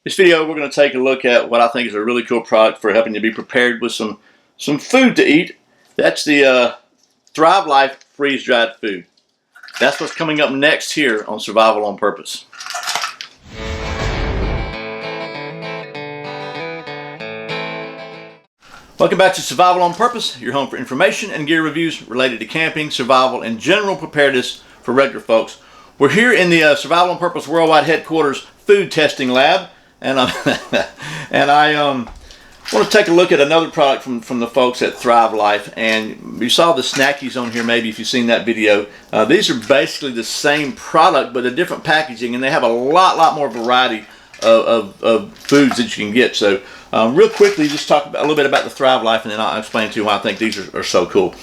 This video, we're going to take a look at what I think is a really cool product for helping you be prepared with some food to eat. That's the Thrive Life freeze-dried food. That's what's coming up next here on Survival on Purpose. Welcome back to Survival on Purpose, your home for information and gear reviews related to camping, survival, and general preparedness for regular folks. We're here in the Survival on Purpose Worldwide Headquarters Food Testing Lab, and I want to take a look at another product from the folks at Thrive Life. And you saw the snackies on here, maybe if you've seen that video. These are basically the same product, but a different packaging, and they have a lot more variety of foods that you can get. So real quickly, just talk a little bit about the Thrive Life, and then I'll explain to you why I think these are so cool.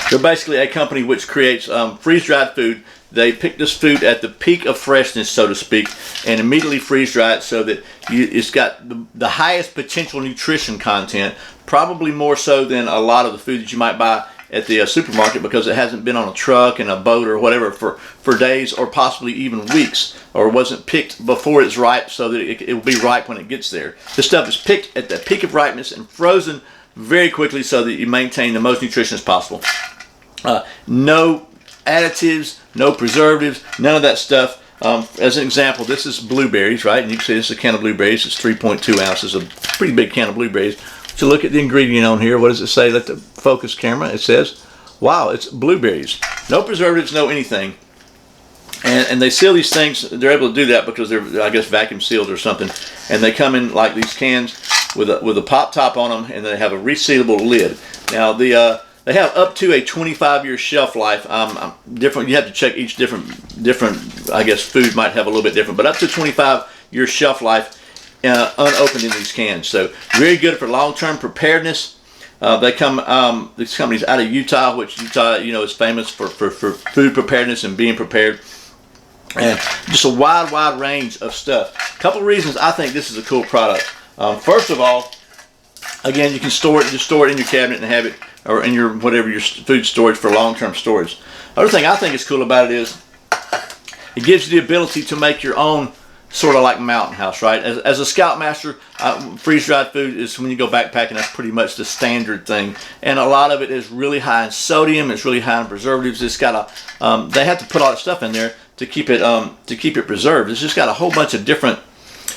They're basically a company which creates freeze-dried food. They pick this food at the peak of freshness, so to speak, and immediately freeze-dry it so that it's got the highest potential nutrition content, probably more so than a lot of the food that you might buy at the supermarket, because it hasn't been on a truck and a boat or whatever for days or possibly even weeks, or wasn't picked before it's ripe so that it will be ripe when it gets there. This stuff is picked at the peak of ripeness and frozen very quickly so that you maintain the most nutrition as possible. No additives, no preservatives, none of that stuff. As an example, this is blueberries, right? And you can see this is a can of blueberries. It's 3.2 ounces, a pretty big can of blueberries. So look at the ingredient on here. What does it say? Let the focus camera. It says, wow, it's blueberries. No preservatives, no anything. And they seal these things. They're able to do that because they're, I guess, vacuum sealed or something. And they come in like these cans with a pop top on them, and they have a resealable lid. Now they have up to a 25-year shelf life. Different. You have to check each different. I guess food might have a little bit different, but up to 25-year shelf life unopened in these cans. So very good for long-term preparedness. They come. These companies out of Utah, which Utah, is famous for food preparedness and being prepared. And just a wide range of stuff. A couple of reasons I think this is a cool product. First of all, again, you can store it in your cabinet and have it, or in your whatever your food storage for long-term storage. Other thing I think is cool about it is it gives you the ability to make your own, sort of like Mountain House, right? As a Scoutmaster, freeze-dried food is, when you go backpacking, that's pretty much the standard thing. And a lot of it is really high in sodium. It's really high in preservatives. It's got they have to put all that stuff in there to keep it preserved. It's just got a whole bunch of different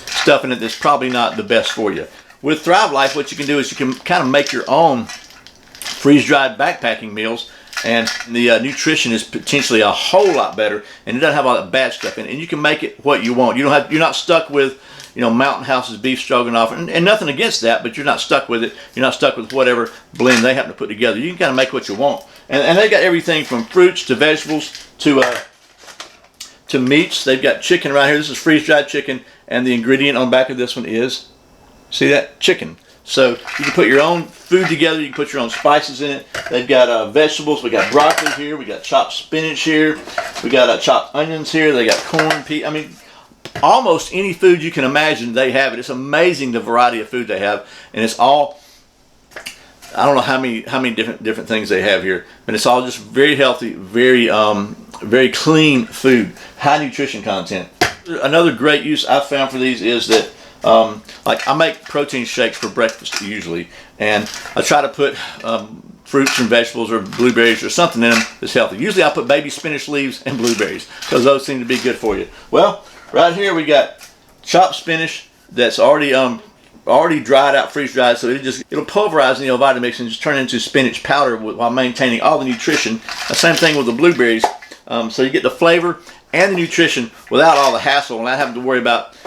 stuff in it that's probably not the best for you. With Thrive Life, what you can do is you can kind of make your own freeze-dried backpacking meals, and the nutrition is potentially a whole lot better, and it doesn't have all that bad stuff in it. And you can make it what you want. You're not stuck with, Mountain House's beef stroganoff, and nothing against that, but you're not stuck with it. You're not stuck with whatever blend they happen to put together. You can kind of make what you want, and they got everything from fruits to vegetables to meats. They've got chicken right here. This is freeze-dried chicken, and the ingredient on the back of this one is, see that? Chicken. So you can put your own food together. You can put your own spices in it. They've got vegetables. We got broccoli here. We got chopped spinach here. We got chopped onions here. They got corn, peas. I mean, almost any food you can imagine, they have it. It's amazing the variety of food they have, and it's all, I don't know how many different things they have here, but it's all just very healthy, very clean food, high nutrition content. Another great use I've found for these is that, like, I make protein shakes for breakfast usually, and I try to put fruits and vegetables or blueberries or something in them that's healthy. Usually I put baby spinach leaves and blueberries because those seem to be good for you. Well, right here we got chopped spinach that's already dried out, freeze dried, so it'll pulverize in the Vitamix and just turn into spinach powder while maintaining all the nutrition. The same thing with the blueberries, so you get the flavor and the nutrition without all the hassle and not having to worry about.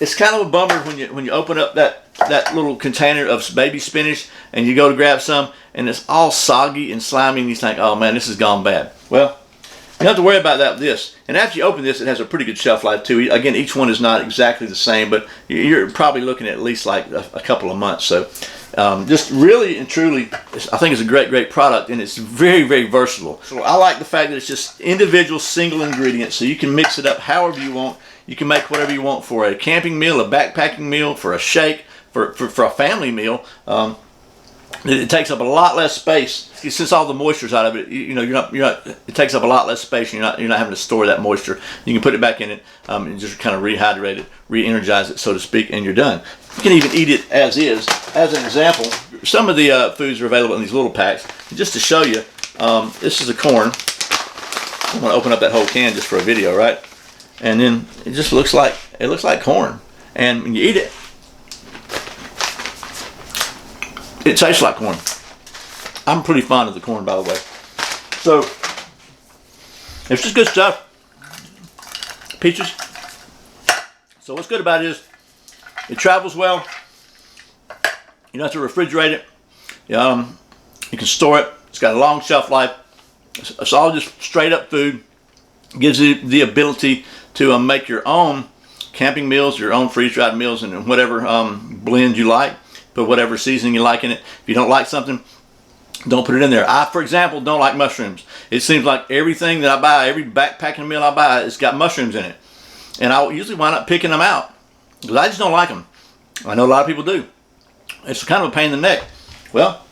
It's kind of a bummer when you open up that little container of baby spinach and you go to grab some and it's all soggy and slimy and you think, oh man, this has gone bad. Well, you don't have to worry about that with this. And after you open this, it has a pretty good shelf life too. Again, each one is not exactly the same, but you're probably looking at least like a couple of months. So just really and truly, I think it's a great product, and it's very versatile. So I like the fact that it's just individual single ingredients, so you can mix it up however you want. You can make whatever you want for a camping meal, a backpacking meal, for a shake, for a family meal. It takes up a lot less space since all the moisture's out of it. You know, you're not. It takes up a lot less space. And you're not having to store that moisture. You can put it back in it and just kind of rehydrate it, re-energize it, so to speak, and you're done. You can even eat it as is. As an example, some of the foods are available in these little packs. And just to show you, this is a corn. I'm going to open up that whole can just for a video, right? And then it just looks like corn. And when you eat it, it tastes like corn. I'm pretty fond of the corn, by the way. So, it's just good stuff. Peaches. So what's good about it is, it travels well. You don't have to refrigerate it. You can store it. It's got a long shelf life. It's all just straight up food. It gives you the ability to make your own camping meals, your own freeze-dried meals, and whatever blend you like. Put whatever seasoning you like in it. If you don't like something, don't put it in there. I, for example, don't like mushrooms. It seems like everything that I buy, every backpacking meal I buy, it's got mushrooms in it. And I usually wind up picking them out because I just don't like them. I know a lot of people do. It's kind of a pain in the neck. Well,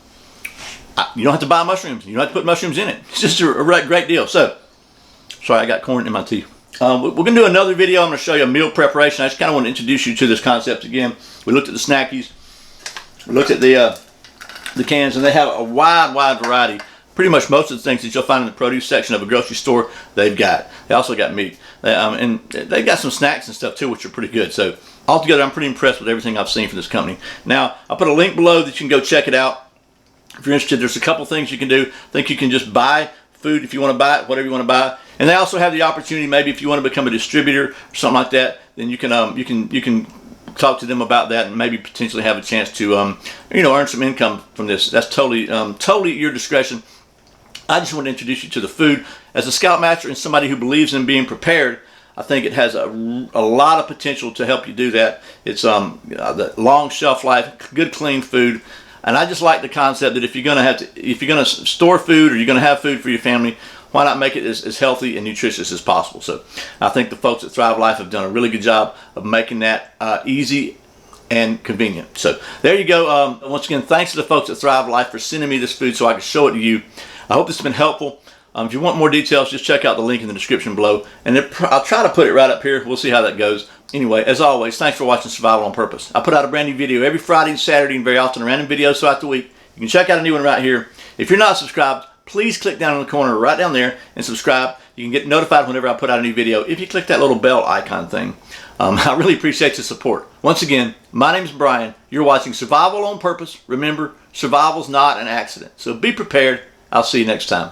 you don't have to buy mushrooms. You don't have to put mushrooms in it. It's just a great deal. So, sorry, I got corn in my tea. We're going to do another video. I'm going to show you a meal preparation. I just kind of want to introduce you to this concept again. We looked at the snackies. We looked at the cans, and they have a wide variety. Pretty much most of the things that you'll find in the produce section of a grocery store, they've got. They also got meat. And they've got some snacks and stuff too, which are pretty good. So altogether, I'm pretty impressed with everything I've seen from this company. Now, I'll put a link below that you can go check it out. If you're interested, there's a couple things you can do. I think you can just buy food if you want to buy it, whatever you want to buy. And they also have the opportunity, maybe if you want to become a distributor or something like that, then you can talk to them about that and maybe potentially have a chance to earn some income from this. That's totally your discretion. I just want to introduce you to the food. As a Scoutmaster and somebody who believes in being prepared, I think it has a lot of potential to help you do that. It's the long shelf life, good clean food. And I just like the concept that if you're gonna store food or you're gonna have food for your family, why not make it as healthy and nutritious as possible? So I think the folks at Thrive Life have done a really good job of making that easy and convenient. So there you go. Once again, thanks to the folks at Thrive Life for sending me this food so I can show it to you. I hope this has been helpful. If you want more details, just check out the link in the description below. And I'll try to put it right up here. We'll see how that goes. Anyway, as always, thanks for watching Survival on Purpose. I put out a brand new video every Friday and Saturday, and very often random videos throughout the week. You can check out a new one right here. If you're not subscribed, please click down in the corner right down there and subscribe. You can get notified whenever I put out a new video if you click that little bell icon thing. I really appreciate your support. Once again, my name is Brian. You're watching Survival on Purpose. Remember, survival's not an accident. So be prepared. I'll see you next time.